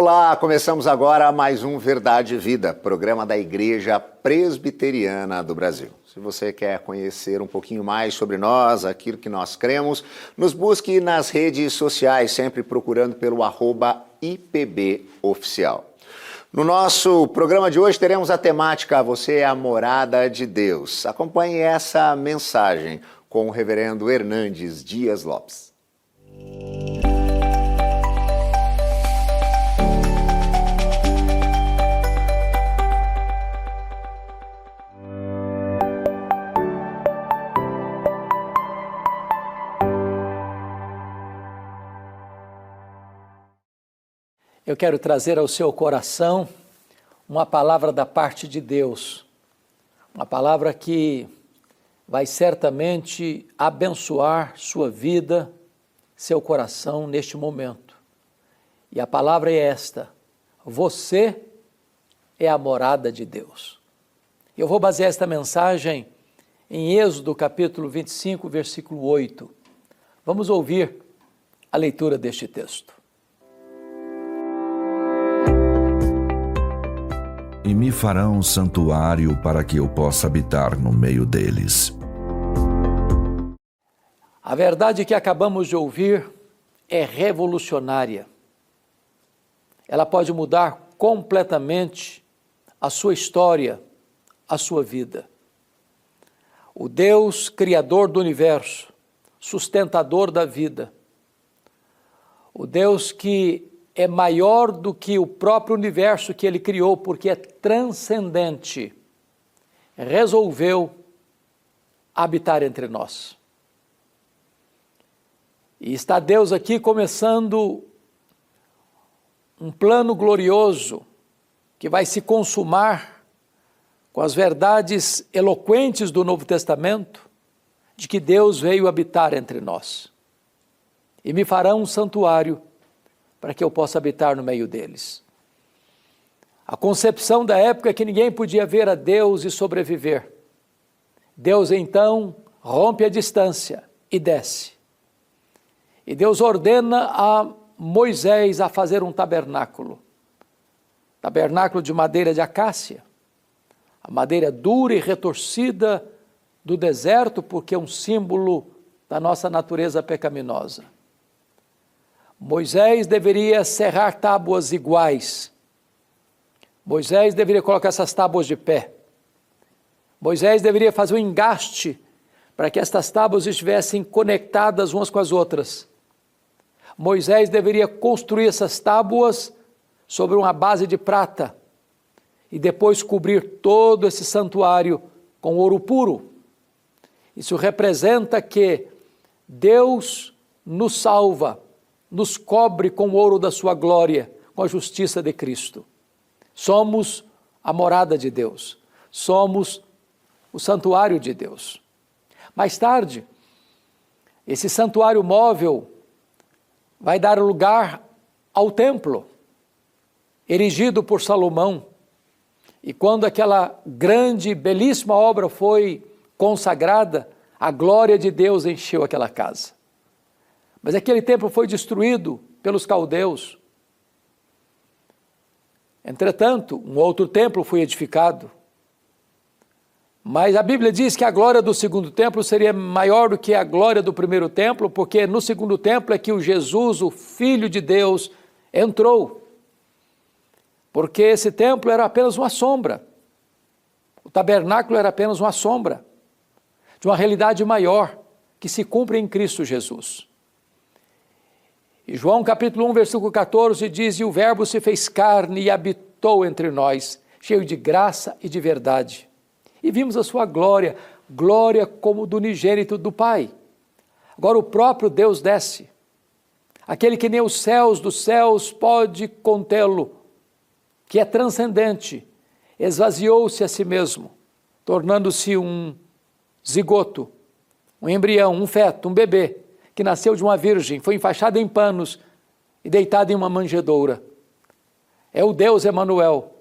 Olá, começamos agora mais um Verdade e Vida, programa da Igreja Presbiteriana do Brasil. Se você quer conhecer um pouquinho mais sobre nós, aquilo que nós cremos, nos busque nas redes sociais, sempre procurando pelo @IPBOficial. No nosso programa de hoje teremos a temática Você é a Morada de Deus. Acompanhe essa mensagem com o reverendo Hernandes Dias Lopes. Eu quero trazer ao seu coração uma palavra da parte de Deus, uma palavra que vai certamente abençoar sua vida, seu coração neste momento. E a palavra é esta: você é a morada de Deus. Eu vou basear esta mensagem em Êxodo capítulo 25, versículo 8. Vamos ouvir a leitura deste texto. E me farão um santuário para que eu possa habitar no meio deles. A verdade que acabamos de ouvir é revolucionária. Ela pode mudar completamente a sua história, a sua vida. O Deus Criador do universo, sustentador da vida, o Deus que é maior do que o próprio universo que ele criou, porque é transcendente, resolveu habitar entre nós. E está Deus aqui começando um plano glorioso que vai se consumar com as verdades eloquentes do Novo Testamento, de que Deus veio habitar entre nós. E me farão um santuário para que eu possa habitar no meio deles. A concepção da época é que ninguém podia ver a Deus e sobreviver. Deus então rompe a distância e desce. E Deus ordena a Moisés a fazer um tabernáculo. Tabernáculo de madeira de acácia. A madeira dura e retorcida do deserto, porque é um símbolo da nossa natureza pecaminosa. Moisés deveria serrar tábuas iguais. Moisés deveria colocar essas tábuas de pé. Moisés deveria fazer um engaste para que estas tábuas estivessem conectadas umas com as outras. Moisés deveria construir essas tábuas sobre uma base de prata e depois cobrir todo esse santuário com ouro puro. Isso representa que Deus nos salva, nos cobre com o ouro da sua glória, com a justiça de Cristo. Somos a morada de Deus, somos o santuário de Deus. Mais tarde, esse santuário móvel vai dar lugar ao templo, erigido por Salomão. E quando aquela grande, belíssima obra foi consagrada, a glória de Deus encheu aquela casa. Mas aquele templo foi destruído pelos caldeus. Entretanto, um outro templo foi edificado. Mas a Bíblia diz que a glória do segundo templo seria maior do que a glória do primeiro templo, porque no segundo templo é que o Jesus, o Filho de Deus, entrou. Porque esse templo era apenas uma sombra. O tabernáculo era apenas uma sombra de uma realidade maior que se cumpre em Cristo Jesus. E João capítulo 1, versículo 14 diz: e o verbo se fez carne e habitou entre nós, cheio de graça e de verdade. E vimos a sua glória, glória como do unigênito do Pai. Agora o próprio Deus desce, aquele que nem os céus dos céus pode contê-lo, que é transcendente, esvaziou-se a si mesmo, tornando-se um zigoto, um embrião, um feto, um bebê, que nasceu de uma virgem, foi enfaixado em panos e deitado em uma manjedoura. É o Deus Emanuel,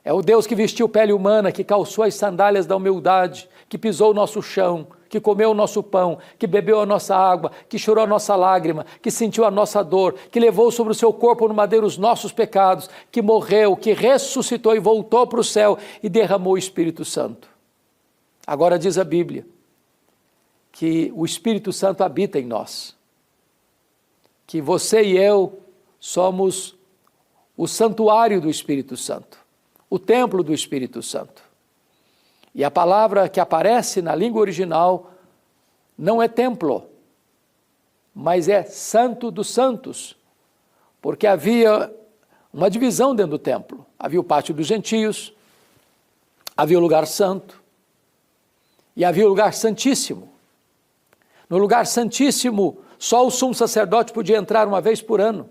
é o Deus que vestiu pele humana, que calçou as sandálias da humildade, que pisou o nosso chão, que comeu o nosso pão, que bebeu a nossa água, que chorou a nossa lágrima, que sentiu a nossa dor, que levou sobre o seu corpo no madeiro os nossos pecados, que morreu, que ressuscitou e voltou para o céu e derramou o Espírito Santo. Agora diz a Bíblia que o Espírito Santo habita em nós, que você e eu somos o santuário do Espírito Santo, o templo do Espírito Santo. E a palavra que aparece na língua original não é templo, mas é santo dos santos, porque havia uma divisão dentro do templo. Havia o pátio dos gentios, havia o lugar santo e havia o lugar santíssimo. No lugar santíssimo, só o sumo sacerdote podia entrar uma vez por ano,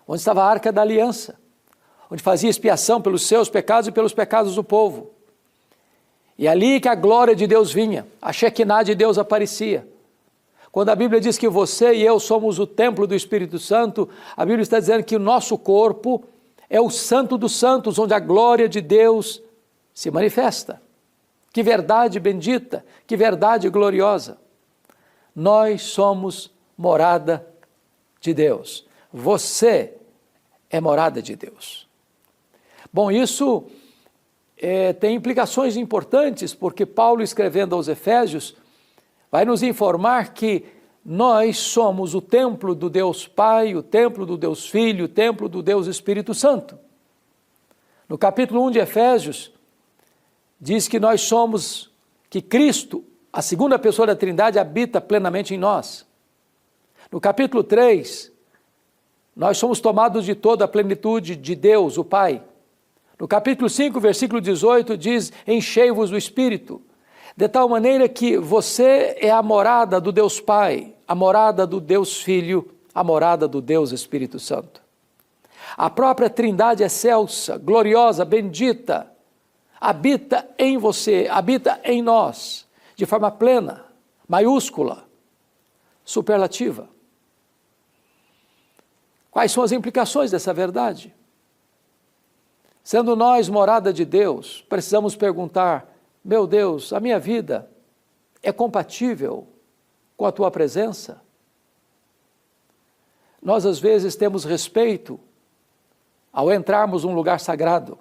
onde estava a Arca da Aliança, onde fazia expiação pelos seus pecados e pelos pecados do povo. E ali que a glória de Deus vinha, a Shekinah de Deus aparecia. Quando a Bíblia diz que você e eu somos o templo do Espírito Santo, a Bíblia está dizendo que o nosso corpo é o santo dos santos, onde a glória de Deus se manifesta. Que verdade bendita, que verdade gloriosa. Nós somos morada de Deus. Você é morada de Deus. Bom, isso tem implicações importantes, porque Paulo, escrevendo aos Efésios, vai nos informar que nós somos o templo do Deus Pai, o templo do Deus Filho, o templo do Deus Espírito Santo. No capítulo 1 de Efésios, diz que nós somos, que Cristo, a segunda pessoa da Trindade, habita plenamente em nós. No capítulo 3, nós somos tomados de toda a plenitude de Deus, o Pai. No capítulo 5, versículo 18, diz: enchei-vos do Espírito, de tal maneira que você é a morada do Deus Pai, a morada do Deus Filho, a morada do Deus Espírito Santo. A própria Trindade excelsa, gloriosa, bendita, habita em você, habita em nós, de forma plena, maiúscula, superlativa. Quais são as implicações dessa verdade? Sendo nós morada de Deus, precisamos perguntar: meu Deus, a minha vida é compatível com a tua presença? Nós às vezes temos respeito ao entrarmos num lugar sagrado.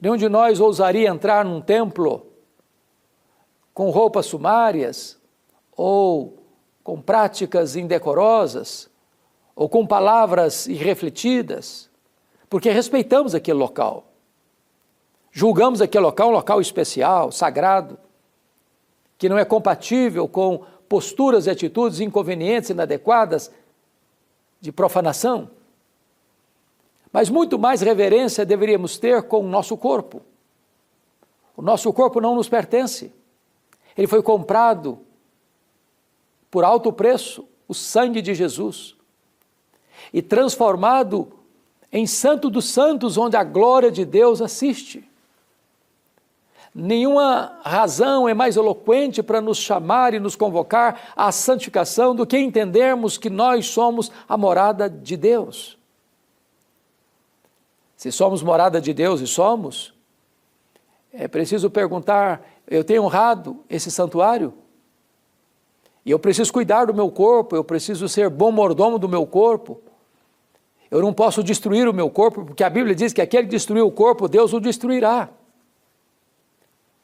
Nenhum de nós ousaria entrar num templo com roupas sumárias, ou com práticas indecorosas, ou com palavras irrefletidas, porque respeitamos aquele local. Julgamos aquele local um local especial, sagrado, que não é compatível com posturas e atitudes inconvenientes, inadequadas, de profanação. Mas muito mais reverência deveríamos ter com o nosso corpo. O nosso corpo não nos pertence. Ele foi comprado por alto preço, o sangue de Jesus, e transformado em santo dos santos, onde a glória de Deus assiste. Nenhuma razão é mais eloquente para nos chamar e nos convocar à santificação do que entendermos que nós somos a morada de Deus. Se somos morada de Deus, e somos, é preciso perguntar: eu tenho honrado esse santuário? E eu preciso cuidar do meu corpo, eu preciso ser bom mordomo do meu corpo. Eu não posso destruir o meu corpo, porque a Bíblia diz que aquele que destruir o corpo, Deus o destruirá.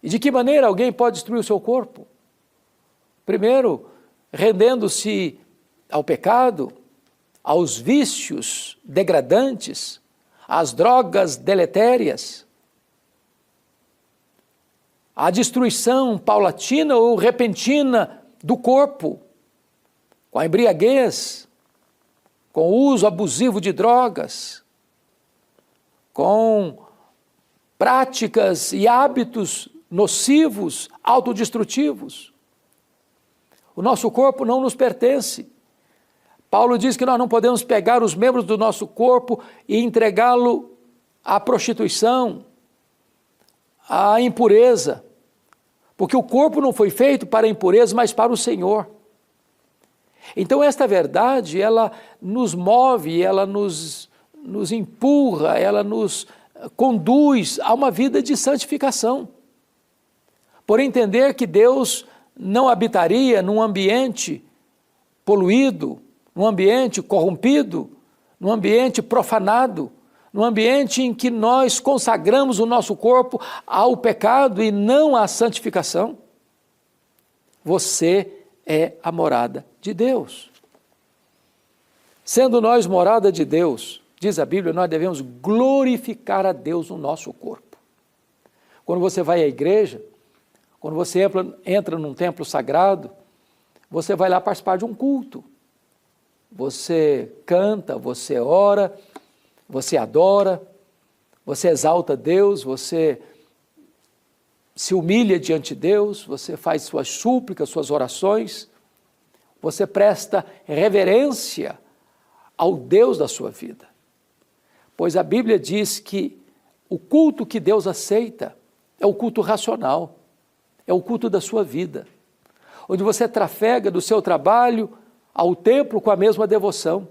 E de que maneira alguém pode destruir o seu corpo? Primeiro, rendendo-se ao pecado, aos vícios degradantes, às drogas deletérias, à destruição paulatina ou repentina do corpo, com a embriaguez, com o uso abusivo de drogas, com práticas e hábitos nocivos, autodestrutivos. O nosso corpo não nos pertence. Paulo diz que nós não podemos pegar os membros do nosso corpo e entregá-lo à prostituição, à impureza, porque o corpo não foi feito para a impureza, mas para o Senhor. Então esta verdade, ela nos move, ela nos empurra, ela nos conduz a uma vida de santificação. Por entender que Deus não habitaria num ambiente poluído, num ambiente corrompido, num ambiente profanado, num ambiente em que nós consagramos o nosso corpo ao pecado e não à santificação. Você é a morada de Deus. Sendo nós morada de Deus, diz a Bíblia, nós devemos glorificar a Deus no nosso corpo. Quando você vai à igreja, quando você entra num templo sagrado, você vai lá participar de um culto. Você canta, você ora, você adora, você exalta Deus, você se humilha diante de Deus, você faz suas súplicas, suas orações, você presta reverência ao Deus da sua vida. Pois a Bíblia diz que o culto que Deus aceita é o culto racional, é o culto da sua vida, onde você trafega do seu trabalho ao templo com a mesma devoção,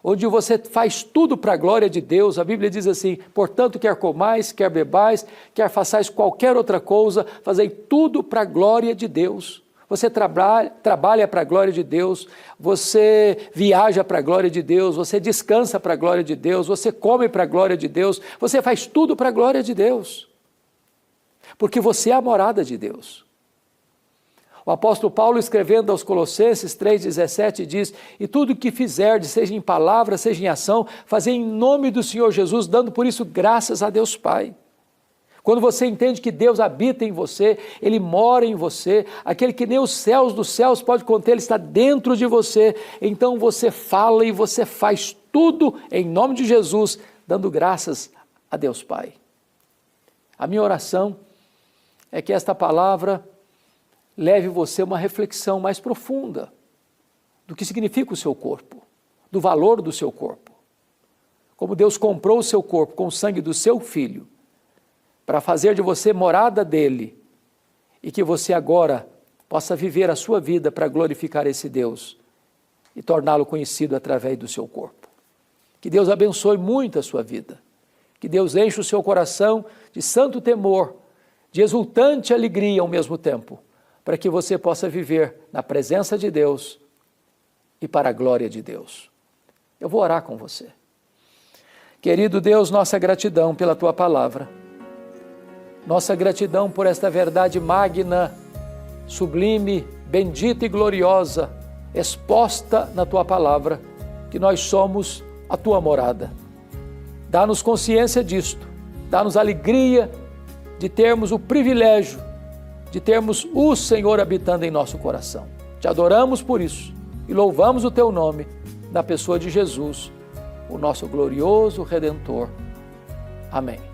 onde você faz tudo para a glória de Deus. A Bíblia diz assim: portanto, quer comais, quer bebais, quer façais qualquer outra coisa, fazei tudo para a glória de Deus. Você trabalha para a glória de Deus, você viaja para a glória de Deus, você descansa para a glória de Deus, você come para a glória de Deus, você faz tudo para a glória de Deus, porque você é a morada de Deus. O apóstolo Paulo, escrevendo aos Colossenses 3,17, diz: e tudo o que fizerdes, seja em palavra, seja em ação, fazei em nome do Senhor Jesus, dando por isso graças a Deus Pai. Quando você entende que Deus habita em você, Ele mora em você, aquele que nem os céus dos céus pode conter, Ele está dentro de você, então você fala e você faz tudo em nome de Jesus, dando graças a Deus Pai. A minha oração é que esta palavra leve você a uma reflexão mais profunda do que significa o seu corpo, do valor do seu corpo. Como Deus comprou o seu corpo com o sangue do seu Filho, para fazer de você morada dele, e que você agora possa viver a sua vida para glorificar esse Deus e torná-lo conhecido através do seu corpo. Que Deus abençoe muito a sua vida, que Deus enche o seu coração de santo temor, de exultante alegria ao mesmo tempo, para que você possa viver na presença de Deus e para a glória de Deus. Eu vou orar com você. Querido Deus, nossa gratidão pela Tua palavra, nossa gratidão por esta verdade magna, sublime, bendita e gloriosa, exposta na Tua palavra, que nós somos a Tua morada. Dá-nos consciência disto, dá-nos alegria de termos o privilégio de termos o Senhor habitando em nosso coração. Te adoramos por isso e louvamos o Teu nome na pessoa de Jesus, o nosso glorioso Redentor. Amém.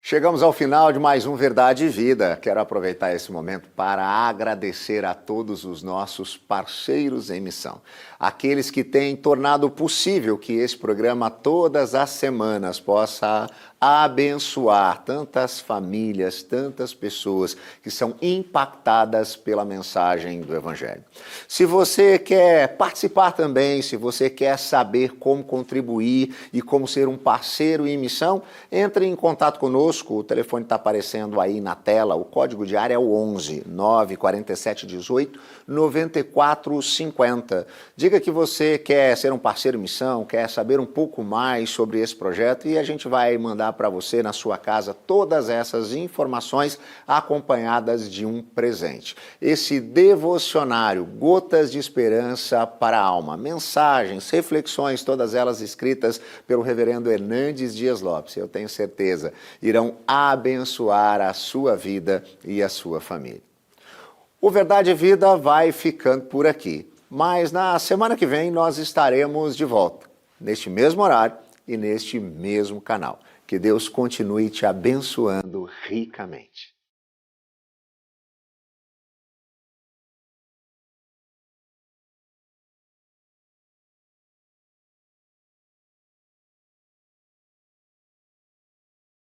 Chegamos ao final de mais um Verdade e Vida. Quero aproveitar esse momento para agradecer a todos os nossos parceiros em missão. Aqueles que têm tornado possível que esse programa todas as semanas possa abençoar tantas famílias, tantas pessoas que são impactadas pela mensagem do Evangelho. Se você quer participar também, se você quer saber como contribuir e como ser um parceiro em missão, entre em contato conosco. O telefone está aparecendo aí na tela, o código de área é o 11 947 18 94 50. Diga que você quer ser um parceiro em missão, quer saber um pouco mais sobre esse projeto e a gente vai mandar para você na sua casa todas essas informações acompanhadas de um presente. Esse devocionário, Gotas de Esperança para a Alma, mensagens, reflexões, todas elas escritas pelo reverendo Hernandes Dias Lopes, eu tenho certeza, irão abençoar a sua vida e a sua família. O Verdade e Vida vai ficando por aqui, mas na semana que vem nós estaremos de volta, neste mesmo horário e neste mesmo canal. Que Deus continue te abençoando ricamente.